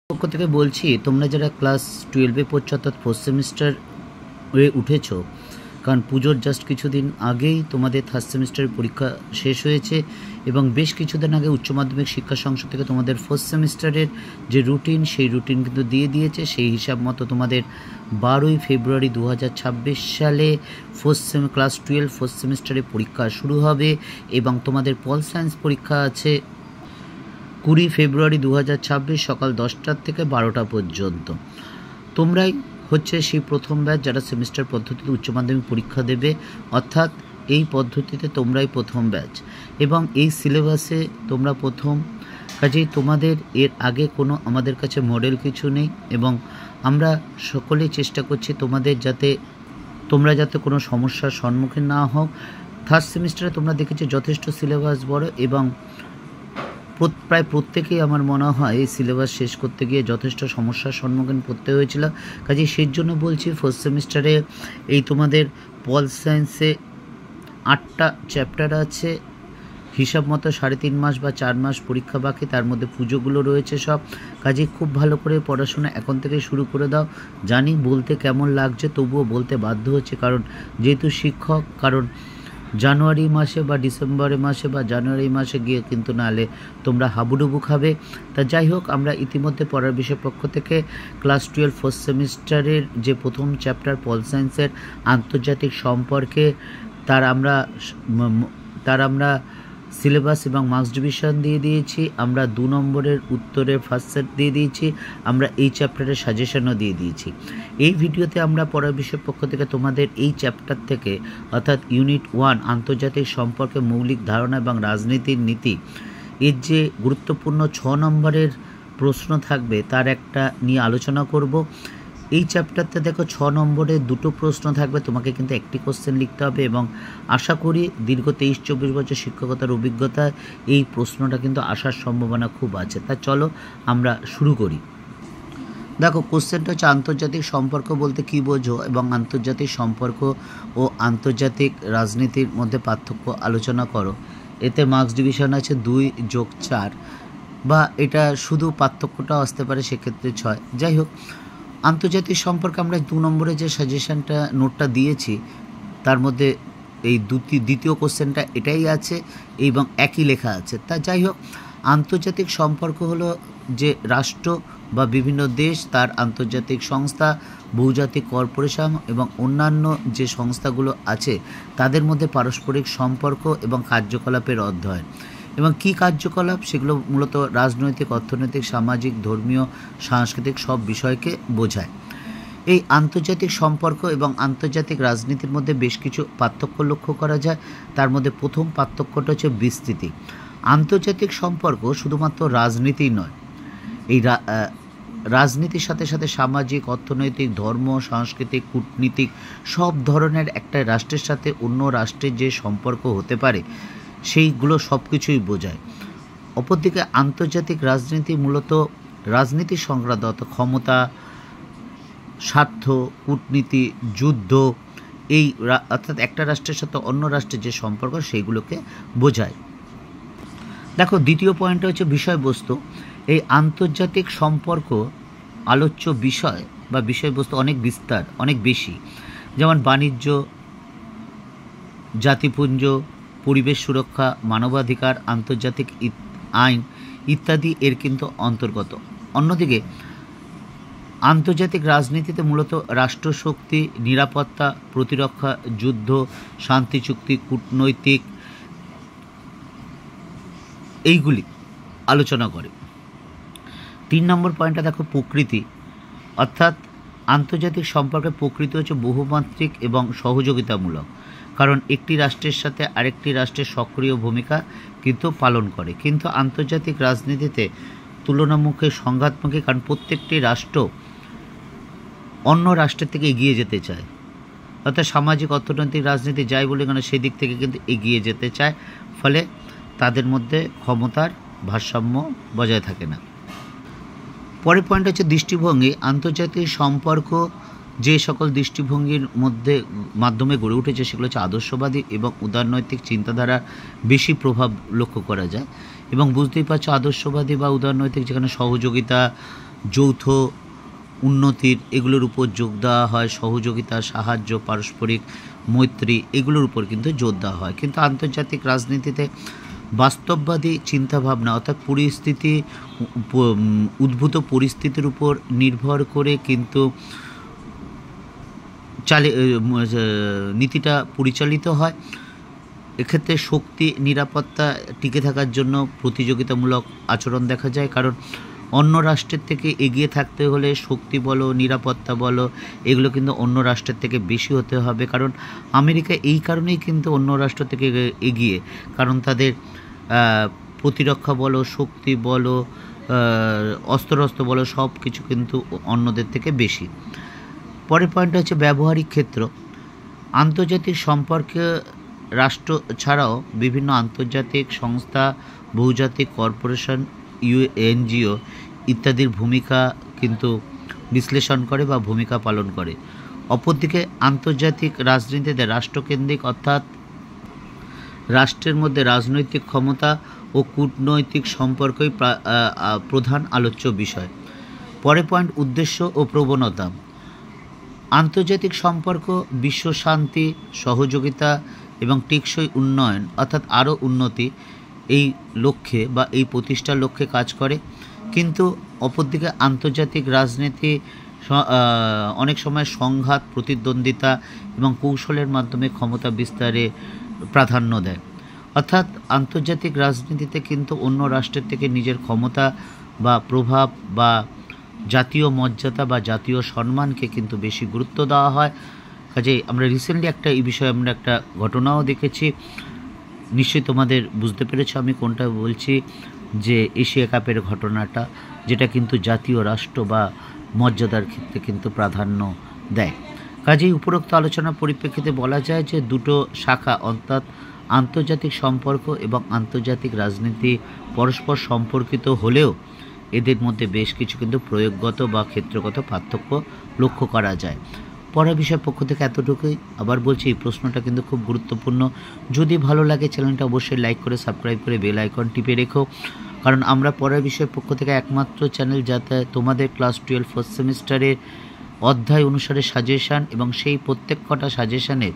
পক্ষ থেকে বলছি, তোমরা যারা ক্লাস 12-এ পড়ছো অর্থাৎ ফোর্থ সেমিস্টার হয়ে উঠেছো, কারণ পুজোর জাস্ট কিছুদিন আগেই তোমাদের থার্ড সেমিস্টারের পরীক্ষা শেষ হয়েছে এবং বেশ কিছুদিন আগে উচ্চ মাধ্যমিক শিক্ষা সংসদ থেকে তোমাদের ফোর্থ সেমিস্টারের যে রুটিন, সেই রুটিন কিন্তু দিয়ে দিয়েছে। সেই হিসাব মতো তোমাদের 12ই ফেব্রুয়ারি 2026 সালে ক্লাস 12 ফোর্থ সেমিস্টারের পরীক্ষা শুরু হবে এবং তোমাদের পল সায়েন্স পরীক্ষা আছে 20 ফেব্রুয়ারি 2026 সকাল 10টা থেকে 12টা পর্যন্ত। তোমরাই হচ্ছে সেই প্রথম ব্যাচ যারা সেমিস্টার পদ্ধতিতে উচ্চ মাধ্যমিক পরীক্ষা দেবে, অর্থাৎ এই পদ্ধতিতে তোমরাই প্রথম ব্যাচ এবং এই সিলেবাসে তোমরা প্রথম। কাজেই তোমাদের এর আগে কোনো আমাদের কাছে মডেল কিছু নেই এবং আমরা সকলেই চেষ্টা করছি তোমরা যাতে কোনো সমস্যার সম্মুখীন না হও। থার্ড সেমিস্টারে তোমরা দেখেছো যথেষ্ট সিলেবাস বড় এবং প্রায় প্রত্যেকেই আমার মনে হয় এই সিলেবাস শেষ করতে গিয়ে যথেষ্ট সমস্যার সম্মুখীন পড়তে হয়েছিল। কাজেই সেই জন্য বলছি, ফার্স্ট সেমিস্টারে এই তোমাদের পল সায়েন্সে 8টা চ্যাপ্টার আছে, হিসাব মতো 3.5 মাস বা 4 মাস পরীক্ষা বাকি, তার মধ্যে পুজোগুলো রয়েছে সব। কাজেই খুব ভালো করে পড়াশোনা এখন থেকে শুরু করে দাও। জানি বলতে কেমন লাগছে, তবুও বলতে বাধ্য হচ্ছে, কারণ যেহেতু শিক্ষক, কারণ জানুয়ারি মাসে বা ডিসেম্বর মাসে বা জানুয়ারি মাসে গিয়ে কিন্তু নাহলে তোমরা হাবুডুবু খাবে। তা যাই হোক, আমরা ইতিমধ্যে পড়ার বিষয় পক্ষ থেকে ক্লাস 12 ফার্স্ট সেমিস্টারের যে প্রথম চ্যাপ্টার পল সায়েন্সের আন্তর্জাতিক সম্পর্কে তার আমরা সিলেবাস এবং মার্কস ডিভিশন দিয়ে দিয়েছি। আমরা 2 নম্বরের উত্তরের ফার্স্ট সেট দিয়ে দিয়েছি। আমরা এই চ্যাপ্টারের সাজেশনও দিয়ে দিয়েছি। এই ভিডিওতে আমরা পড়ার বিষয় পক্ষ থেকে তোমাদের এই চ্যাপ্টার থেকে অর্থাৎ ইউনিট 1 আন্তর্জাতিক সম্পর্কে মৌলিক ধারণা এবং রাজনীতির নীতি, এর যে গুরুত্বপূর্ণ 6 নম্বরের প্রশ্ন থাকবে তার একটা নিয়ে আলোচনা করব। এই চ্যাপ্টারতে দেখো 6 নম্বরের 2টো প্রশ্ন থাকবে, তোমাকে কিন্তু একটি কোশ্চেন লিখতে হবে এবং আশা করি দীর্ঘ 23-24 বছর শিক্ষকতার অভিজ্ঞতায় এই প্রশ্নটা কিন্তু আসার সম্ভাবনা খুব আছে। তা চলো আমরা শুরু করি। দেখো, কোশ্চেনটা হচ্ছে আন্তর্জাতিক সম্পর্ক বলতে কী বোঝো এবং আন্তর্জাতিক সম্পর্ক ও আন্তর্জাতিক রাজনীতির মধ্যে পার্থক্য আলোচনা করো। এতে মার্কস ডিভিশন আছে 2+4 বা এটা শুধু পার্থক্যটাও আসতে পারে, সেক্ষেত্রে 6। যাই হোক, আন্তর্জাতিক সম্পর্কে আমরা 2 নম্বরে যে সাজেশনটা নোটটা দিয়েছি তার মধ্যে এই দ্বিতীয় কোশ্চেনটা এটাই আছে এবং একই লেখা আছে। তা যাই হোক, আন্তর্জাতিক সম্পর্ক হলো যে রাষ্ট্র বা বিভিন্ন দেশ, তার আন্তর্জাতিক সংস্থা, বহুজাতিক কর্পোরেশন এবং অন্যান্য যে সংস্থাগুলো আছে তাদের মধ্যে পারস্পরিক সম্পর্ক এবং কার্যকলাপের অধ্যয়ন। এবং কী কার্যকলাপ, সেগুলো মূলত রাজনৈতিক, অর্থনৈতিক, সামাজিক, ধর্মীয়, সাংস্কৃতিক সব বিষয়কে বোঝায়। এই আন্তর্জাতিক সম্পর্ক এবং আন্তর্জাতিক রাজনীতির মধ্যে বেশ কিছু পার্থক্য লক্ষ্য করা যায়। তার মধ্যে প্রথম পার্থক্যটা হচ্ছে বিস্তৃতি। আন্তর্জাতিক সম্পর্ক শুধুমাত্র রাজনীতি নয়, এই রাজনীতির সাথে সাথে সামাজিক, অর্থনৈতিক, ধর্ম, সাংস্কৃতিক, কূটনীতিক সব ধরনের একটা রাষ্ট্রের সাথে অন্য রাষ্ট্রের যে সম্পর্ক হতে পারে সেইগুলো সব কিছুই বোঝায়। অপরদিকে আন্তর্জাতিক রাজনীতি মূলত রাজনীতি সংক্রান্ত, অর্থাৎ ক্ষমতা, স্বার্থ, কূটনীতি, যুদ্ধ, এই অর্থাৎ একটা রাষ্ট্রের সাথে অন্য রাষ্ট্রের যে সম্পর্ক সেইগুলোকে বোঝায়। দেখো, দ্বিতীয় পয়েন্টটা হচ্ছে বিষয়বস্তু। এই আন্তর্জাতিক সম্পর্ক আলোচ্য বিষয় বা বিষয়বস্তু অনেক বিস্তার, অনেক বেশি, যেমন বাণিজ্য, জাতিপুঞ্জ, পরিবেশ সুরক্ষা, মানবাধিকার, আন্তর্জাতিক আইন ইত্যাদি এর কিন্তু অন্তর্গত। অন্যদিকে আন্তর্জাতিক রাজনীতিতে মূলত রাষ্ট্রশক্তি, নিরাপত্তা, প্রতিরক্ষা, যুদ্ধ, শান্তি চুক্তি, কূটনৈতিক এইগুলি আলোচনা করে। 3 নম্বর পয়েন্টটা দেখো, প্রকৃতি, অর্থাৎ আন্তর্জাতিক সম্পর্কের প্রকৃতি হচ্ছে বহুমাত্রিক এবং সহযোগিতামূলক, কারণ একটি রাষ্ট্রের সাথে আরেকটি রাষ্ট্রের সক্রিয় ভূমিকা কিন্তু পালন করে। কিন্তু আন্তর্জাতিক রাজনীতিতে তুলনামুখী সংঘাতমুখী, কারণ প্রত্যেকটি রাষ্ট্র অন্য রাষ্ট্রের থেকে এগিয়ে যেতে চায়, অর্থাৎ সামাজিক, অর্থনৈতিক, রাজনীতি যাই বলে কেন সেদিক থেকে কিন্তু এগিয়ে যেতে চায়, ফলে তাদের মধ্যে ক্ষমতার ভারসাম্য বজায় থাকে না। পরের পয়েন্ট হচ্ছে দৃষ্টিভঙ্গি। আন্তর্জাতিক সম্পর্ক যে সকল দৃষ্টিভঙ্গির মাধ্যমে গড়ে উঠেছে সেগুলো হচ্ছে আদর্শবাদী এবং উদারনৈতিক চিন্তাধারার বেশি প্রভাব লক্ষ্য করা যায়। এবং বুঝতেই পারছো, আদর্শবাদী বা উদারনৈতিক যেখানে সহযোগিতা, যৌথ উন্নতির এগুলোর উপর জোর দেওয়া হয়, সহযোগিতা, সাহায্য, পারস্পরিক মৈত্রী এগুলোর উপর কিন্তু জোর দেওয়া হয়। কিন্তু আন্তর্জাতিক রাজনীতিতে বাস্তববাদী চিন্তাভাবনা অর্থাৎ পরিস্থিতি উদ্ভূত পরিস্থিতির উপর নির্ভর করে কিন্তু নীতিটা পরিচালিত হয়। এক্ষেত্রে শক্তি, নিরাপত্তা টিকে থাকার জন্য প্রতিযোগিতামূলক আচরণ দেখা যায়, কারণ অন্য রাষ্ট্রের থেকে এগিয়ে থাকতে হলে শক্তি বলো, নিরাপত্তা বলো, এগুলো কিন্তু অন্য রাষ্ট্রের থেকে বেশি হতে হবে। কারণ আমেরিকা এই কারণেই কিন্তু অন্য রাষ্ট্র থেকে এগিয়ে, কারণ তাদের প্রতিরক্ষা বলো, শক্তি বলো, অস্ত্র বলো, সব কিছু কিন্তু অন্যদের থেকে বেশি। পরের পয়েন্ট হচ্ছে ব্যবহারিক ক্ষেত্র। আন্তর্জাতিক সম্পর্কে রাষ্ট্র ছাড়াও বিভিন্ন আন্তর্জাতিক সংস্থা, বহুজাতিক কর্পোরেশন, এনজিও ইত্যাদির ভূমিকা কিন্তু বিশ্লেষণ করে বা ভূমিকা পালন করে। অপরদিকে আন্তর্জাতিক রাজনীতিতে রাষ্ট্রকেন্দ্রিক অর্থাৎ রাষ্ট্রের মধ্যে রাজনৈতিক ক্ষমতা ও কূটনৈতিক সম্পর্কই প্রধান আলোচ্য বিষয়। পরের পয়েন্ট উদ্দেশ্য ও প্রবণতা। আন্তর্জাতিক সম্পর্ক বিশ্ব শান্তি, সহযোগিতা এবং টেকসই উন্নয়ন অর্থাৎ আরও উন্নতি এই লক্ষ্যে বা এই প্রতিষ্ঠার লক্ষ্যে কাজ করে। কিন্তু অপরদিকে আন্তর্জাতিক রাজনীতি অনেক সময় সংঘাত, প্রতিদ্বন্দ্বিতা এবং কৌশলের মাধ্যমে ক্ষমতা বিস্তারে প্রাধান্য দেয়। অর্থাৎ আন্তর্জাতিক রাজনীতিতে কিন্তু অন্য রাষ্ট্রের থেকে নিজের ক্ষমতা বা প্রভাব বা জাতীয় মর্যাদা বা জাতীয় সম্মানকে কিন্তু বেশি গুরুত্ব দেওয়া হয়। কাজেই আমরা রিসেন্টলি এই বিষয়ে আমরা একটা ঘটনাও দেখেছি, নিশ্চয়ই তোমাদের বুঝতে পেরেছ আমি কোনটা বলছি, যে এশিয়া কাপের ঘটনাটা, যেটা কিন্তু জাতীয় রাষ্ট্র বা মর্যাদার ক্ষেত্রে কিন্তু প্রাধান্য দেয়। কাজেই উপরোক্ত আলোচনার পরিপ্রেক্ষিতে বলা যায় যে দুটো শাখা অর্থাৎ আন্তর্জাতিক সম্পর্ক এবং আন্তর্জাতিক রাজনীতি পরস্পর সম্পর্কিত হলেও এদের মধ্যে বেশ কিছু কিন্তু প্রয়োগগত বা ক্ষেত্রগত পার্থক্য লক্ষ্য করা যায়। পড়া বিষয়ের পক্ষ থেকে এতটুকুই। আবার বলছি, এই প্রশ্নটা কিন্তু খুব গুরুত্বপূর্ণ। যদি ভালো লাগে চ্যানেলটা অবশ্যই লাইক করে, সাবস্ক্রাইব করে, বেল আইকন টিপে রেখো, কারণ আমরা পড়ার বিষয়ের পক্ষ থেকে একমাত্র চ্যানেল যাতে তোমাদের ক্লাস 12 ফার্স্ট সেমিস্টারের অধ্যায় অনুসারে সাজেশান এবং সেই প্রত্যেক কটা সাজেশানের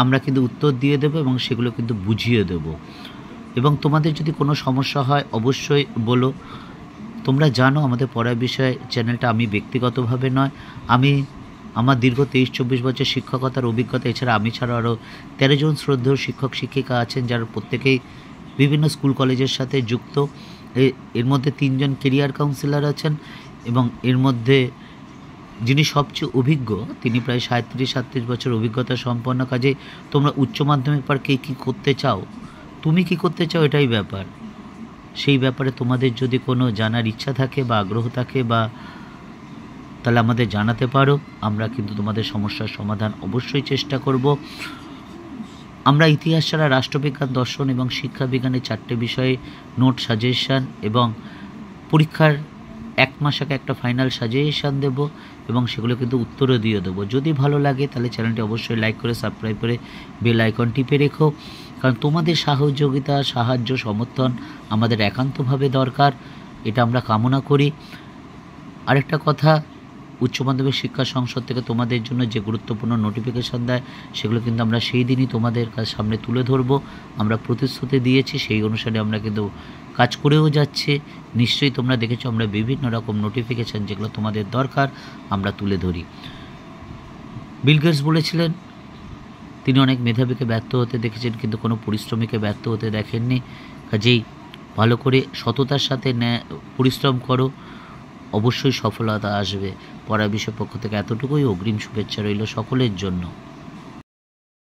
আমরা কিন্তু উত্তর দিয়ে দেবো এবং সেগুলো কিন্তু বুঝিয়ে দেব। এবং তোমাদের যদি কোনো সমস্যা হয় অবশ্যই বলো। তোমরা জানো আমাদের পড়ার বিষয় চ্যানেলটা আমি ব্যক্তিগতভাবে নয়, আমি আমার দীর্ঘ 23-24 বছর শিক্ষকতার অভিজ্ঞতা, এছাড়া আমি ছাড়া আরও 13 জন শ্রদ্ধেয় শিক্ষক শিক্ষিকা আছেন যারা প্রত্যেকেই বিভিন্ন স্কুল কলেজের সাথে যুক্ত। এর মধ্যে 3 জন কেরিয়ার কাউন্সিলর আছেন এবং এর মধ্যে যিনি সবচেয়ে অভিজ্ঞ তিনি প্রায় 37-38 বছর অভিজ্ঞতা সম্পন্ন। কাজে তোমরা উচ্চ মাধ্যমিক পর কে কী করতে চাও, তুমি কি করতে চাও, এটাই ব্যাপার। সেই ব্যাপারে তোমাদের যদি কোনো জানার ইচ্ছা থাকে বা আগ্রহ থাকে বা তাহলে আমাদের জানাতে পারো। আমরা কিন্তু তোমাদের সমস্যার সমাধান অবশ্যই চেষ্টা করব। আমরা ইতিহাস ছাড়া রাষ্ট্রবিজ্ঞান, দর্শন এবং শিক্ষা বিজ্ঞানের 4টে বিষয়ে নোট, সাজেশান এবং পরীক্ষার 1 মাস আগে একটা ফাইনাল সাজেশান দেব এবং সেগুলো কিন্তু উত্তরও দিয়ে দেবো। যদি ভালো লাগে তাহলে চ্যানেলটি অবশ্যই লাইক করে, সাবস্ক্রাইব করে, বেল আইকন টিপে রেখো, কারণ তোমাদের সহযোগিতা, সাহায্য, সমর্থন আমাদের একান্তভাবে দরকার, এটা আমরা কামনা করি। আরেকটা কথা, উচ্চ মাধ্যমিক শিক্ষা সংসদ থেকে তোমাদের জন্য যে গুরুত্বপূর্ণ নোটিফিকেশান দেয় সেগুলো কিন্তু আমরা সেই দিনই তোমাদের সামনে তুলে ধরবো। আমরা প্রতিশ্রুতি দিয়েছি, সেই অনুসারে আমরা কিন্তু কাজ করেও যাচ্ছি। নিশ্চয়ই তোমরা দেখেছো আমরা বিভিন্ন রকম নোটিফিকেশান যেগুলো তোমাদের দরকার আমরা তুলে ধরি। বিল গেটস বলেছিলেন তিনি অনেক মেধাবীকে ব্যর্থ হতে দেখেছেন কিন্তু কোনো পরিশ্রমীকে ব্যর্থ হতে দেখেননি। কাজেই ভালো করে সততার সাথে পরিশ্রম করো, অবশ্যই সফলতা আসবে। পড়া বিষয় পক্ষ থেকে এতটুকুই। অগ্রিম শুভেচ্ছা রইল সকলের জন্য।